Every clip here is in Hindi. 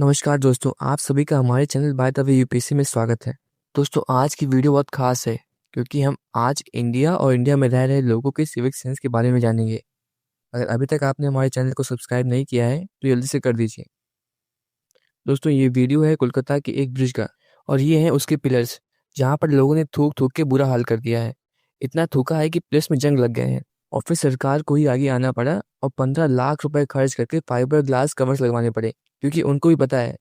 नमस्कार दोस्तों, आप सभी का हमारे channel by the way UPSC में स्वागत है। दोस्तों, आज की वीडियो बहुत खास है क्योंकि हम आज इंडिया और इंडिया में रह रहे लोगों के सिविक सेंस के बारे में जानेंगे। अगर अभी तक आपने हमारे चैनल को सब्सक्राइब नहीं किया है तो जल्दी से कर दीजिए। दोस्तों, ये वीडियो है कोलकाता के एक ब्रिज का और ये हैं उसके पिलर्स, जहाँ पर लोगों ने थूक थूक के बुरा हाल कर दिया है। इतना थूका है कि पिलर्स में जंग लग गए हैं और फिर सरकार को ही आगे आना पड़ा और 15 लाख रुपए खर्च करके फाइबर ग्लास कवर्स लगवाने पड़े, क्योंकि उनको भी पता है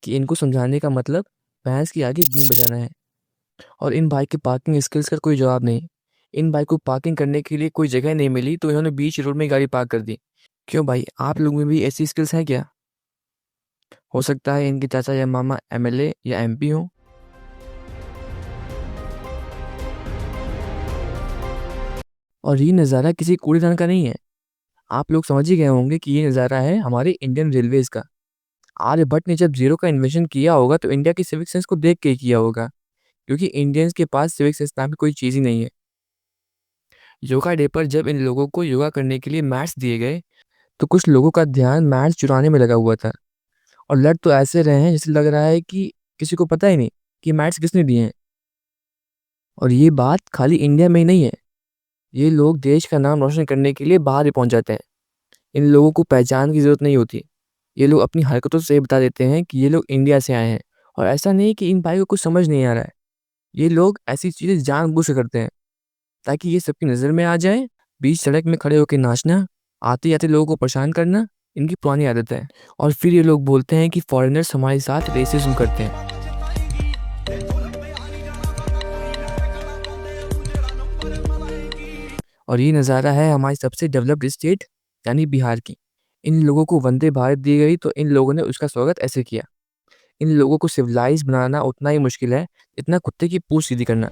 कि इनको समझाने का मतलब भैंस के आगे बीन बजाना है। और इन बाइक की पार्किंग स्किल्स का कोई जवाब नहीं। इन बाइक को पार्किंग करने के लिए कोई जगह नहीं मिली तो इन्होंने बीच रोड में गाड़ी पार्क कर दी। क्यों भाई, आप लोगों में भी ऐसी स्किल्स हैं क्या? हो सकता है इनके चाचा या मामा एमएलए या एमपी हो। और ये नज़ारा किसी कूड़ेदान का नहीं है। आप लोग समझ ही गए होंगे कि ये नज़ारा है हमारे इंडियन रेलवेज का। आर्यभट्ट ने जब जीरो का इन्वेंशन किया होगा तो इंडिया की सिविक सेंस को देख के ही किया होगा, क्योंकि इंडियंस के पास सिविक सेंस नाम की कोई चीज़ ही नहीं है। योगा डे पर जब इन लोगों को योगा करने के लिए मैट्स दिए गए तो कुछ लोगों का ध्यान मैट्स चुराने में लगा हुआ था और लड़ तो ऐसे रहे हैं जैसे लग रहा है कि किसी को पता ही नहीं कि मैट्स किसने दिए हैं। और ये बात खाली इंडिया में ही नहीं है, ये लोग देश का नाम रोशन करने के लिए बाहर ही पहुंच जाते हैं। इन लोगों को पहचान की ज़रूरत नहीं होती। ये लोग अपनी हरकतों से बता देते हैं कि ये लोग इंडिया से आए हैं। और ऐसा नहीं कि इन भाई को कुछ समझ नहीं आ रहा है, ये लोग ऐसी चीज़ें जानबूझ कर करते हैं ताकि ये सबकी नज़र में आ जाए। बीच सड़क में खड़े होकर नाचना, आते-जाते लोगों को परेशान करना इनकी पुरानी आदत है। और फिर ये लोग बोलते हैं कि फॉरेनर्स हमारे साथ रेसिज्म करते हैं। और ये नज़ारा है हमारी सबसे डेवलप्ड स्टेट यानी बिहार की। इन लोगों को वंदे भारत दी गई तो इन लोगों ने उसका स्वागत ऐसे किया। इन लोगों को सिविलाइज बनाना उतना ही मुश्किल है जितना कुत्ते की पूंछ सीधी करना।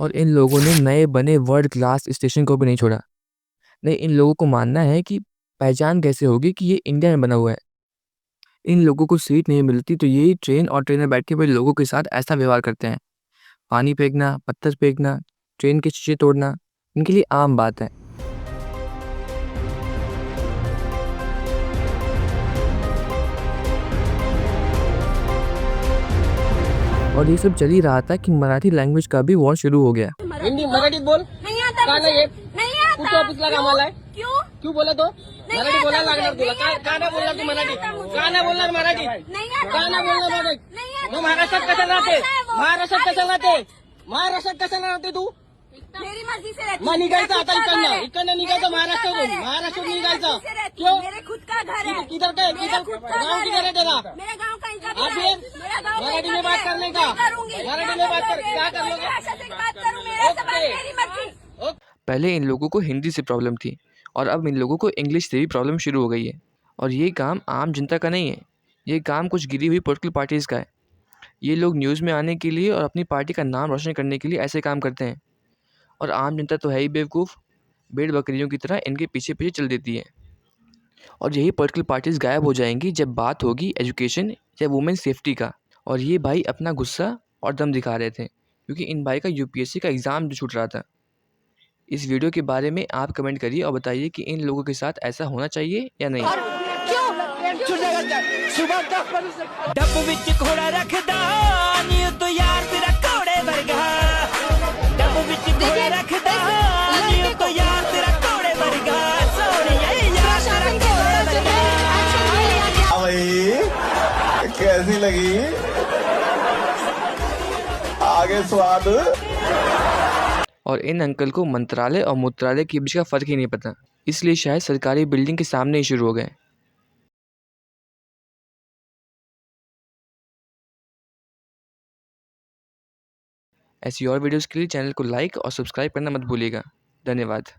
और इन लोगों ने नए बने वर्ल्ड क्लास स्टेशन को भी नहीं छोड़ा। नहीं, इन लोगों को मानना है कि पहचान कैसे होगी कि ये इंडिया में बना हुआ है। इन लोगों को सीट नहीं मिलती तो यही ट्रेन और ट्रेन में बैठे हुए लोगों के साथ ऐसा व्यवहार करते हैं। पानी फेंकना, पत्थर फेंकना, ट्रेन के शीशे तोड़ना इनके लिए आम बात है। और ये सब चल ही रहा था कि मराठी लैंग्वेज का भी वॉर शुरू हो गया। हिंदी मराठीत बोल. नहीं आता का मुझे. नाही येत? नहीं आता. कुठच्या ऑफिसला कामाला आहे? क्यों? क्यों बोलत हो? नहीं मराठी आता बोलायला मुझे. लागणार तुला. नहीं का नाही बोलणार तू नहीं मराठी? आता मुझे. का नाही बोलणार मराठी? नहीं आता. का नाही बोलणार मराठी? नहीं आता. मग महाराष्ट्रात कशाला राहते? भाषा है वो. महाराष्ट्रात कशाला राहते? महाराष्ट्रात कशाला राहते तू? मेरी मर्जी से रहती. मग निघायचं आता मेरा खुद का घर है. इकडनं निघायचं मेरा खुद का महाराष्ट्रातून. घर है. महाराष्ट्रातून मेरी निघायचं. मर्जी से रहती. क्यों? मेरे खुद का घर है. किधर का मेरा खुद का गाँव घर किधर है तेरा? मेरा गांव कहीं का आप भी ये है. मेरा गांव मराठी कहीं में का बात भी है. करने का. नहीं करूंगी. मराठी में बात कर. क्या कर लोगे? भाषा से बात करूं. मेरा से बात ओके. मेरी मर्जी. पहले इन लोगों को हिंदी से प्रॉब्लम थी और अब इन लोगों को इंग्लिश से भी प्रॉब्लम शुरू हो गई है। और ये काम आम जनता का नहीं है, ये काम कुछ गिरी हुई पॉलिटिकल पार्टीज़ का है। ये लोग न्यूज़ में आने के लिए और अपनी पार्टी का नाम रोशन करने के लिए ऐसे काम करते हैं। और आम जनता तो है ही बेवकूफ़, भेड़ बकरियों की तरह इनके पीछे पीछे चल देती है। और यही पॉलिटिकल पार्टीज़ गायब हो जाएंगी जब बात होगी एजुकेशन या वुमेन सेफ्टी का। और ये भाई अपना गुस्सा और दम दिखा रहे थे क्योंकि इन भाई का यूपीएससी का एग्ज़ाम जो छूट रहा था। इस वीडियो के बारे में आप कमेंट करिए और बताइए कि इन लोगों के साथ ऐसा होना चाहिए या नहीं। डब्बू विच घोड़ा रखदा नी तो यार तेरा घोड़े वर्गा डब्बू विच घोड़ा रखदा नी तो यार तेरा घोड़े वर्गा सोनिया यार तेरा घोड़े वर्गा। भाई कैसी लगी? आगे स्वाद। और इन अंकल को मंत्रालय और मूत्रालय के बीच का फ़र्क ही नहीं पता, इसलिए शायद सरकारी बिल्डिंग के सामने ही शुरू हो गए। ऐसी और वीडियोस के लिए चैनल को लाइक और सब्सक्राइब करना मत भूलिएगा। धन्यवाद।